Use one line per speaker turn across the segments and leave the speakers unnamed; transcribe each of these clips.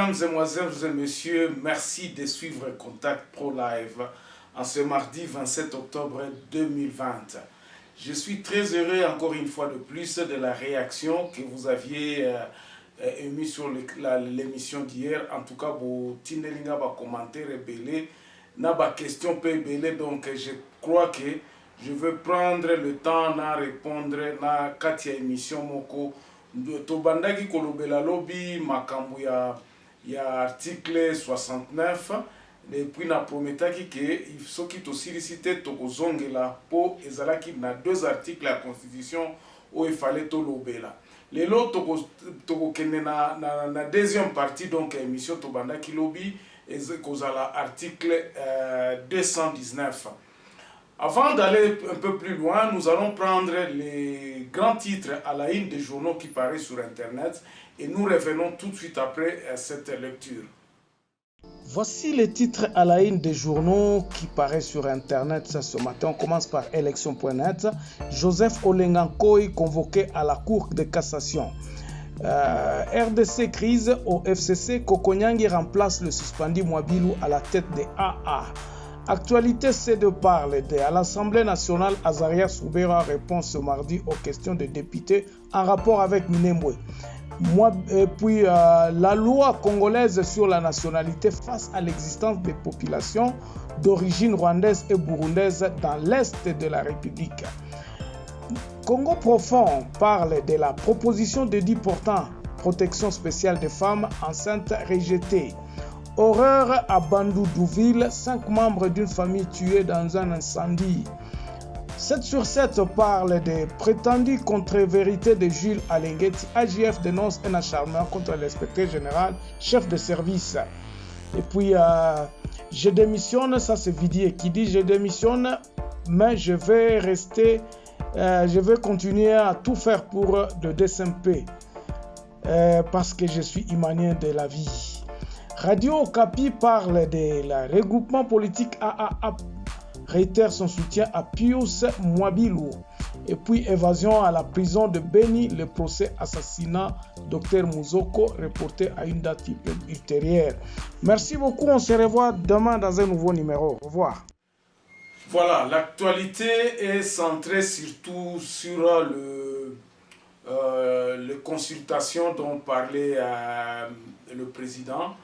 Mesdames, Mesdemoiselles et Messieurs, merci de suivre Contact Pro Live en ce mardi 27 octobre 2020. Je suis très heureux encore une fois de plus de la réaction que vous aviez émise sur l'émission d'hier. En tout cas, vous avez commentaire belé, na question belé, donc je crois que je vais prendre le temps de répondre à Katia émission moko. Tobandaki kolobela lobby makambu ya article 69 et puis na prometaki que soki tosilisite tokozongela po ezalaki na deux articles la constitution où il fallait tolobela lelo tokokende na deuxième partie donc émission tobandaki lobby ekozala article 219. Avant d'aller un peu plus loin, nous allons prendre les grands titres à la une des journaux qui paraissent sur Internet et nous revenons tout de suite après cette lecture.
Voici les titres à la une des journaux qui paraissent sur Internet ce matin. On commence par élection.net. Joseph Olengankoy convoqué à la Cour de cassation. RDC crise au FCC. Kokonyangi remplace le suspendu Mwabilou à la tête des AA. Actualité, c'est de parler à l'Assemblée nationale. Azaria Soubera répond ce mardi aux questions des députés en rapport avec Minembwe. Et puis la loi congolaise sur la nationalité face à l'existence des populations d'origine rwandaise et burundaise dans l'est de la République. Congo Profond parle de la proposition de 10 portant protection spéciale des femmes enceintes rejetées. Horreur à Bandoudouville, 5 membres d'une famille tués dans un incendie. 7 sur 7 parle des prétendues contre-vérités de Jules Alengueti. AJF dénonce un acharnement contre l'inspecteur général, chef de service. Et puis, je démissionne, ça c'est Vidier qui dit je démissionne, mais je vais rester, je vais continuer à tout faire pour le DSMP, parce que je suis imanien de la vie. Radio Okapi parle de la regroupement politique AAA, réitère son soutien à Pius Mwabilou. Et puis évasion à la prison de Beni, le procès assassinat Dr Mouzoko reporté à une date ultérieure. Merci beaucoup, on se revoit demain dans un nouveau numéro. Au revoir.
Voilà, l'actualité est centrée surtout sur les consultations dont parlait le président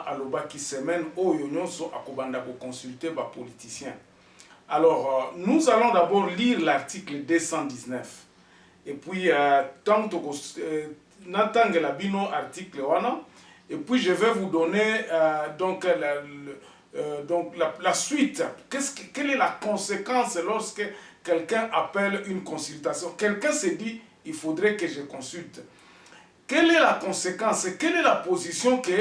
Aloba qui semaine au Yonyoso Akobanda pour consulter les politiciens. Alors, nous allons d'abord lire l'article 219. Et puis, tant que Nathan Gelabino article 1, et puis je vais vous donner donc la suite. Quelle est la conséquence lorsque quelqu'un appelle une consultation? Quelqu'un se dit, il faudrait que je consulte. Quelle est la conséquence? Quelle est la position que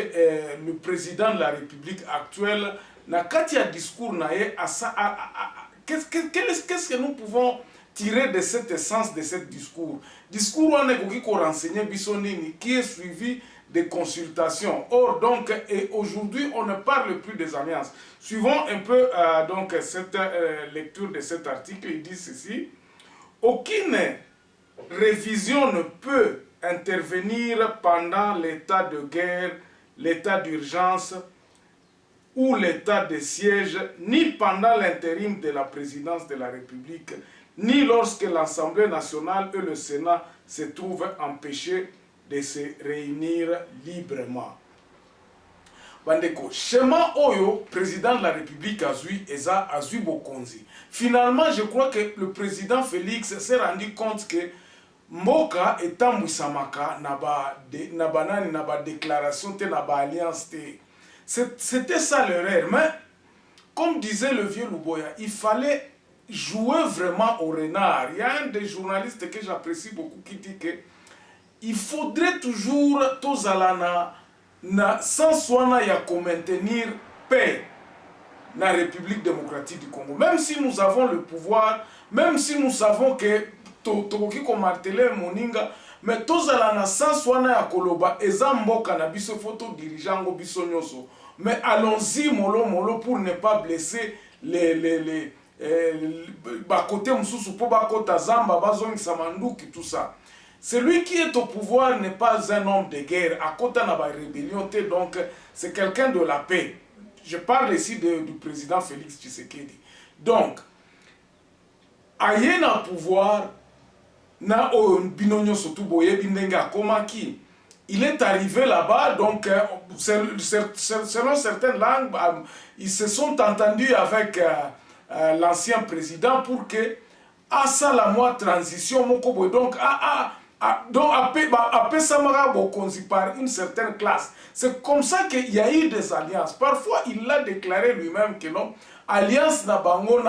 le président de la République actuelle n'a qu'à dire discours à ça? Qu'est-ce que nous pouvons tirer de cette essence de ce discours? Discours qui est suivi des consultations. Or, donc, aujourd'hui, on ne parle plus des alliances. Suivons un peu donc, cette lecture de cet article. Il dit ceci. Aucune révision ne peut intervenir pendant l'état de guerre, l'état d'urgence ou l'état de siège, ni pendant l'intérim de la présidence de la République, ni lorsque l'Assemblée nationale et le Sénat se trouvent empêchés de se réunir librement. Bandeko, schéma Oyo, président de la République Azui Bokonzi. Finalement, je crois que le président Félix s'est rendu compte que Mboka étant Moussamaka naba déclaration te naba alliance te. C'était ça l'erreur. Mais comme disait le vieux Luboya, il fallait jouer vraiment au renard. Il y a un des journalistes que j'apprécie beaucoup qui dit que il faudrait toujours tozalana sans soin ya maintenir paix dans la République démocratique du Congo. Même si nous avons le pouvoir, même si nous savons que tokoki ko marteler moninga, mais tozalana sans soin ya koloba eza mboka na biso photo dirigeant ngo biso nyoso. Mais allons-y mollo pour ne pas blesser les côté mususu po bakota zamba bazongisa manduki tout ça. celui qui est au pouvoir n'est pas un homme de guerre. À côté de la rébellion, donc c'est quelqu'un de la paix. Je parle ici du président Félix Tshisekedi. Donc, aïe na pouvoir, na binonyo surtout boye bindenga komaki. Il est arrivé là-bas, donc selon certaines langues, ils se sont entendus avec l'ancien président pour que à ça la moi transition moko donc après Samara Bokonzi par une certaine classe. C'est comme ça qu'il y a eu des alliances. Parfois, il l'a déclaré lui-même que non, alliance na bango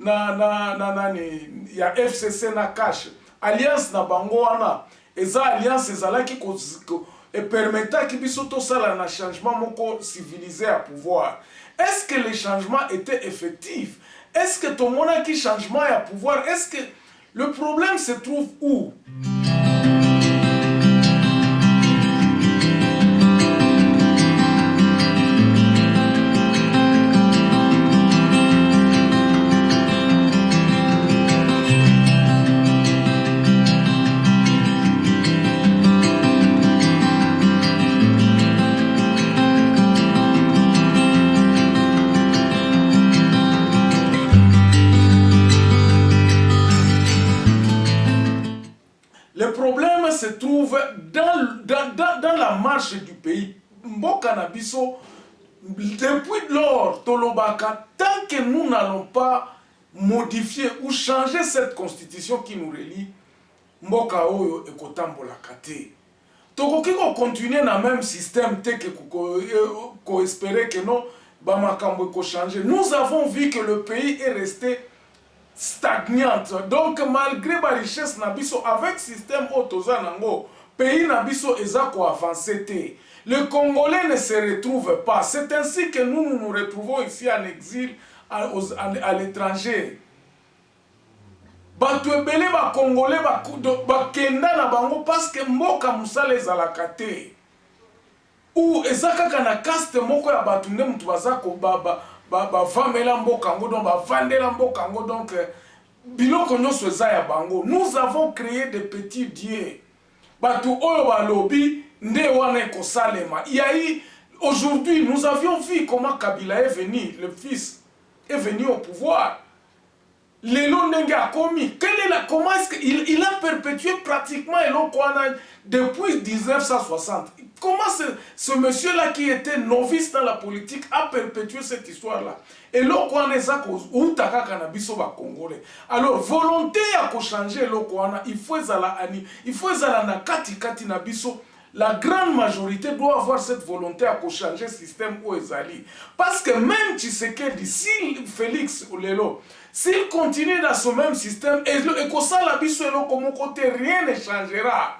il y a FCC na cash. Alliance na bango wana. Et ça alliance ezalaki et permettant qu'il puisse un changement moko civilisé à pouvoir. Est-ce que les changements étaient effectifs? Est-ce que ton monarchie changement à pouvoir? Est-ce que le problème se trouve où? Le problème se trouve dans la marche du pays. Mboka na biso, depuis lors, Tolobaka, tant que nous n'allons pas modifier ou changer cette constitution qui nous relie, Mboka oyo ekotambola kate. Tokoki ko continuer na même système te que ko espérer que non, bamakambo ko changer. Nous avons vu que le pays est resté stagnante. Donc malgré la richesse nabiso avec système autoza nango, pays nabiso ezako avancé te. Le Congolais ne se retrouve pas. C'est ainsi que nous nous retrouvons ici en exil à l'étranger. Batu ebele ba Congolais ba kenda na bango parce que mboka musala ezalaka te. Ou ezaka kana caste moko ya batu nde mutu bazako vamela mboka ngo donc vandela mboka ngo donc biloko nyonso eza ya bango. Nous avons créé des petits dieux. Batu oyo balobi nde wana ekosalema. Il y a eu aujourd'hui nous avions vu comment Kabila est venu, le fils est venu au pouvoir. Lelo ndenge a commis. Comment est-ce qu'il a perpétué pratiquement depuis 1960? Comment ce monsieur-là qui était novice dans la politique a perpétué cette histoire-là? Et l'Okwana Congolais. Alors, volonté à changer l'Okwana, il faut na kati na biso. La grande majorité doit avoir cette volonté à changer le système où ezali. Parce que même Tshisekedi, si Félix Olelo, s'il continue dans ce même système, et que ça la biso comme côté, rien ne changera.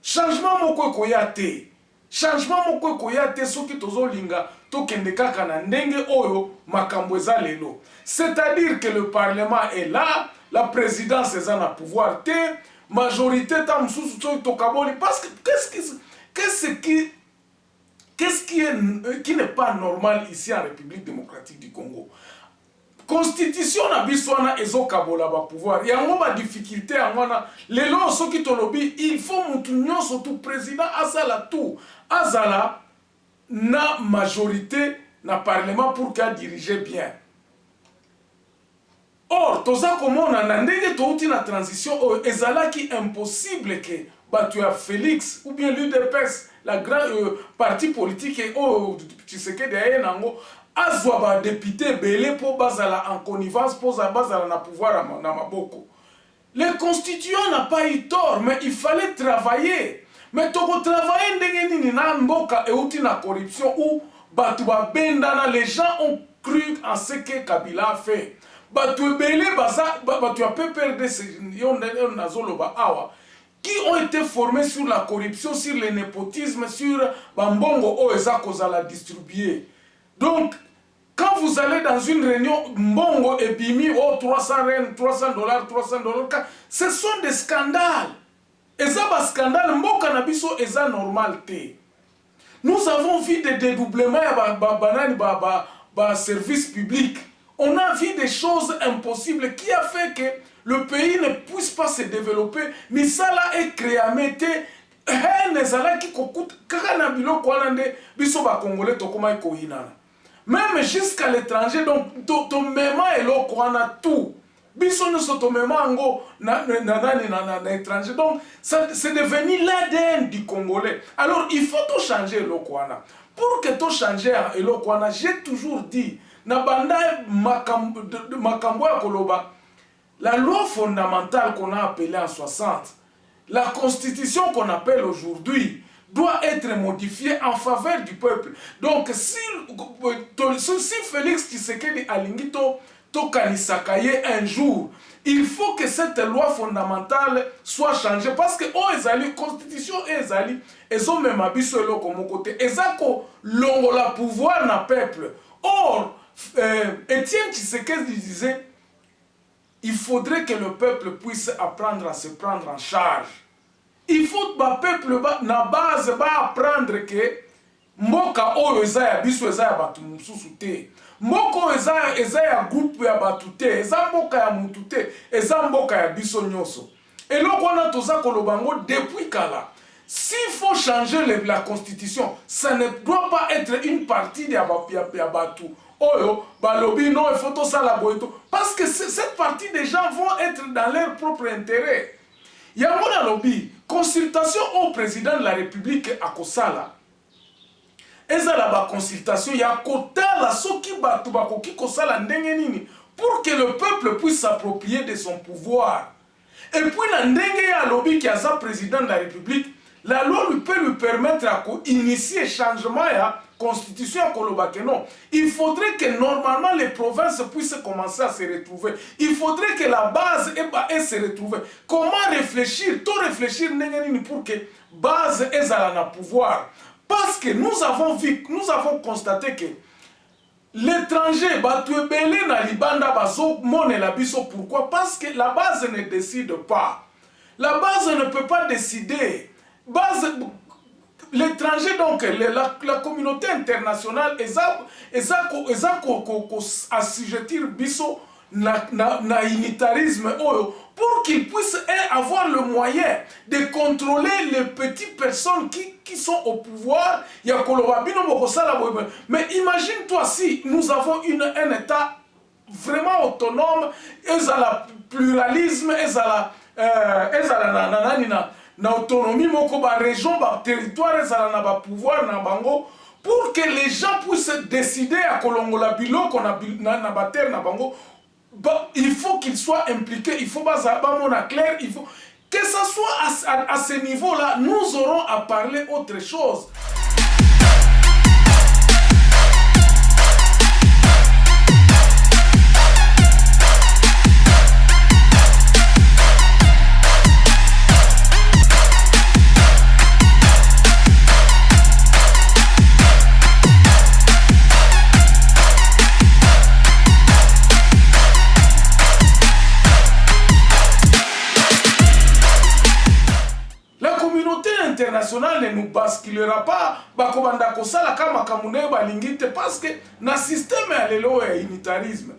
Changement moko koyate. Changement moko koyate soki tozolinga tokende kaka na ndenge oyo makambo eza lelo. C'est-à-dire que le parlement est là, la présidence est en pouvoir te, majorité tam sous tokaboli parce que qu'est-ce qui n'est pas normal ici en République démocratique du Congo? Constitution na biswana ezokabola ba pouvoir. Il y a une difficulté à moi. Les lois soki tolobi, il faut mutunyo surtout président azala tout. Azala na majorité na parlement pour qu'elle dirige bien. Or, toza komona na ndenge touti na transition ezala ki impossible que tu as Félix ou bien l'UDPS, la grande parti politique et tu sais que derrière nango azwa ba député belé pour bazala en connivence pour bazala na pouvoir na maboko. Le constituant n'a pas eu tort, mais il fallait travailler. Mais toko travailler ndenge nini na mboka et outi na corruption ou batu ba bendana, les gens ont cru en ce que Kabila a fait. Batu belé batu a peu perdre ces nazoloba awa qui ont été formés sur la corruption, sur le népotisme, sur bambongo oeza kozala distribuer. Donc quand vous allez dans une réunion, Mbongo et Bimi, oh 300 $, 300$, ce sont des scandales. Et ça, un scandale, Mboka Nabiso, est ça normal. Nous avons vu des dédoublements à service public. On a vu des choses impossibles qui a fait que le pays ne puisse pas se développer. Mais ça là est créé à mettre qui coûte Congolais même jusqu'à l'étranger, donc ton même est là qu'on a tout. Biso nous sommes même en étranger. Donc c'est devenu l'ADN du Congolais. Alors il faut tout changer le Kwana. Pour que tout change le Kwana, j'ai toujours dit na banda makambo ya koloba, la loi fondamentale qu'on a appelée en 60, la constitution qu'on appelle aujourd'hui, doit être modifiée en faveur du peuple. Donc si Félix Tshisekedi Alingito Tokanisakaye un jour, il faut que cette loi fondamentale soit changée parce que la constitution ils ont même abisso comme côté ezako longola pouvoir na peuple. Or Étienne Tshisekedi disait il faudrait que le peuple puisse apprendre à se prendre en charge. Il faut que le peuple na base apprendre que mboka oyo eza ya biso eza ya batu mususu te. Mboka oyo eza ya groupe ya batu te, eza mboka ya mutu te, eza mboka ya biso nyonso. Et là on a toza kolobango depuis kala. S'il faut changer la constitution, ça ne doit pas être une partie de ya batu. Oyo balobi non il faut tout ça la boito parce que cette partie des gens vont être dans leur propre intérêt. Il y a un lobby, consultation au président de la République à Kosala. Et ça la consultation, il y a Kotala soki batu bakoki Kosala ndenge nini pour que le peuple puisse s'approprier de son pouvoir. Et puis na ndenge ya lobby qui a ça président de la République, la loi lui peut lui permettre à initier changement ya constitution à Kolobake. Non, il faudrait que normalement les provinces puissent commencer à se retrouver. Il faudrait que la base se retrouve. Comment réfléchir, tout réfléchir pour que base ait un pouvoir. Parce que nous avons vu, nous avons constaté que l'étranger, pourquoi? Parce que la base ne décide pas. La base ne peut pas décider. L'étranger, donc, la communauté internationale, assujettir biso na unitarisme pour qu'ils puissent avoir le moyen de contrôler les petites personnes qui sont au pouvoir. Mais imagine-toi si nous avons un État vraiment autonome, la pluralisme, na autonomie moko ba région ba territoire ezala na ba pouvoir na bango pour que les gens puissent décider à kolongola biloko na ba terre na bango. Il faut qu'ils soient impliqués, il faut ba mona clair, il faut que ça soit à ce niveau là, nous aurons à parler autre chose. Ne nous basculera pas bakobanda kosala kama kamune balingite parce que na système alelo ya unitarisme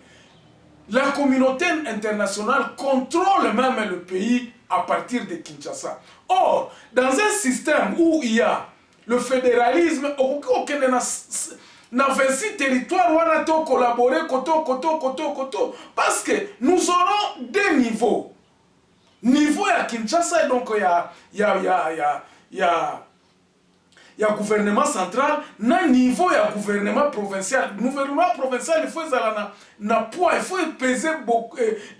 la communauté internationale contrôle même le pays à partir de Kinshasa. Or dans un système où il y a le fédéralisme aucun na 26 territoires wana to collaborer koto parce que nous aurons deux niveaux. Niveau ya Kinshasa donc il y a gouvernement central, na niveau ya gouvernement provincial. Gouvernement provincial, il faut na poids, il faut peser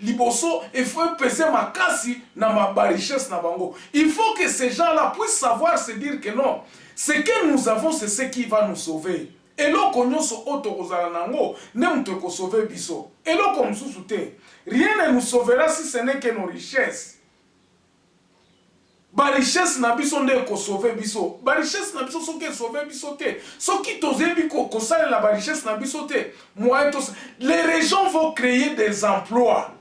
liboso, il faut peser makasi na ma richesse na bango. Il faut que ces gens-là puissent savoir se dire que non, ce que nous avons, c'est ce qui va nous sauver. Et là, quand nous sommes autorisés, nous devons sauver biso. Et là, comme nous rien ne nous sauvera si ce n'est que nos richesses. Ba richesse na biso nde ko sauver biso. Ba richesse na biso soki sauver biso te. Soki tozebi ko sala la ba richesse na biso te. Les régions vont créer des emplois.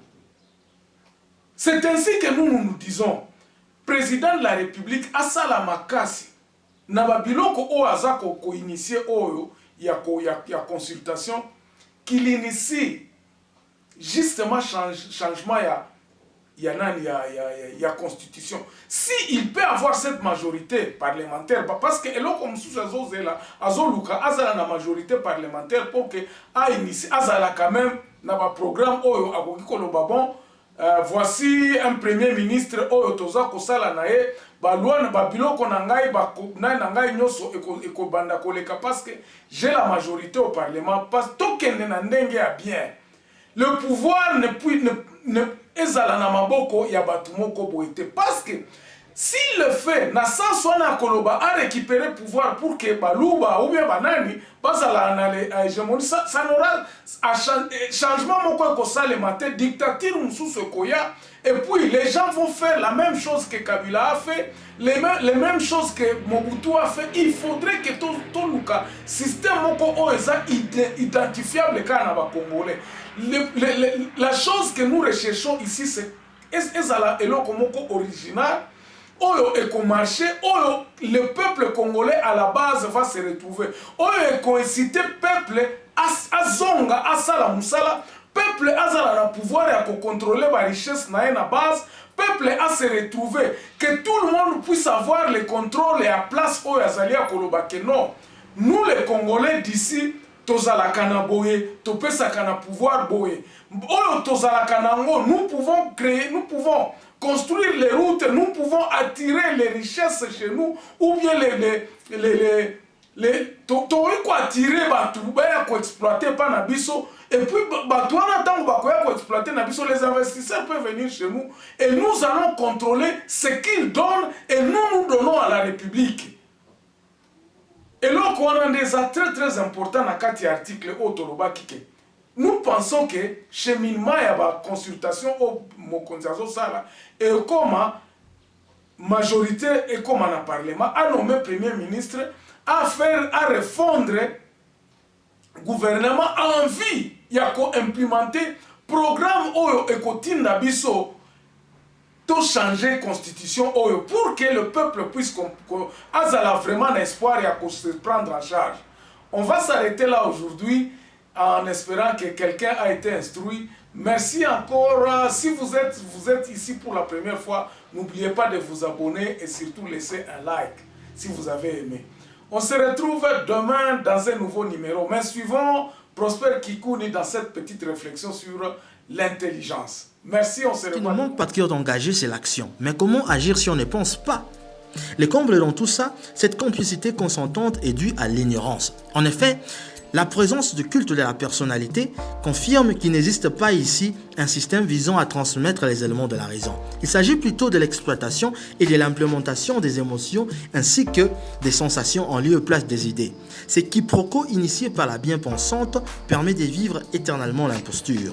C'est ainsi que nous disons. Président de la République asala makasi na ba biloko o azako ko initier oyo ya consultation qu'il initie justement changement il y a constitution. Si il peut avoir cette majorité parlementaire, parce que là comme sous azozela azoluka azala na majorité parlementaire pour que a initié azala quand même na ba programme oyo akoki koloba bon voici un premier ministre oyo toza kosala na ye ba loi na ba biloko na ngai ba na ngai nyoso eko banda koleka parce que j'ai la majorité au parlement parce que tokende na ndenge ya bien. Le pouvoir ne ezala na maboko ya batu moko boite parce que s'il le fait na sans sona koloba a récupérer pouvoir pour que baluba ou bien banani bazala na hégémonie ça n'aura changement moko ko ça le matin dictature mususu koya et puis les gens vont faire la même chose que Kabila a fait les mêmes choses que Mobutu a fait. Il faudrait que tout le système moko eza identifiable kana ba congolais. La chose que nous recherchons ici, c'est ezala eloko moko original, oyo eko marché, oyo le peuple congolais à la base va se retrouver, oyo eko inciter peuple à zonga, à sala musala, peuple azala na pouvoir ya contrôler ba richesse na na base, peuple à se retrouver, que tout le monde puisse avoir le contrôle et à place oyo azali ya koloba que non, nous les Congolais d'ici tozala kana boye, topesa kana pouvoir boye. Oyo tozala kanango, nous pouvons créer, nous pouvons construire les routes, nous pouvons attirer les richesses chez nous, ou bien attirer batu, baya ko exploiter pa na biso, et puis batu wana tango bakoya ko exploiter na biso, les investisseurs peuvent venir chez nous, et nous allons contrôler ce qu'ils donnent, et nous donnons à la République. Et là, on a des attraits très importants dans quatre articles autoroba kike. Nous pensons que cheminement et la consultation au Mokonzazo Sala et comme majorité et comme un parlement a nommé premier ministre à refondre gouvernement en vie. Il y a implémenter programme oyo ekotinda biso to changer constitution oyo pour que le peuple puisse azala vraiment l'espoir et se prendre en charge. On va s'arrêter là aujourd'hui en espérant que quelqu'un a été instruit. Merci encore. Si vous êtes ici pour la première fois, n'oubliez pas de vous abonner et surtout laisser un like si vous avez aimé. On se retrouve demain dans un nouveau numéro. Mais suivons Prosper Kikouni dans cette petite réflexion sur l'intelligence. Merci, on se revoit.
Le monde patriote engagé, c'est l'action. Mais comment agir si on ne pense pas? Le comble dans tout ça, cette complicité consentante est due à l'ignorance. En effet, la présence de culte de la personnalité confirme qu'il n'existe pas ici un système visant à transmettre les éléments de la raison. Il s'agit plutôt de l'exploitation et de l'implémentation des émotions ainsi que des sensations en lieu et place des idées. Ce quiproquo initié par la bien-pensante permet de vivre éternellement l'imposture.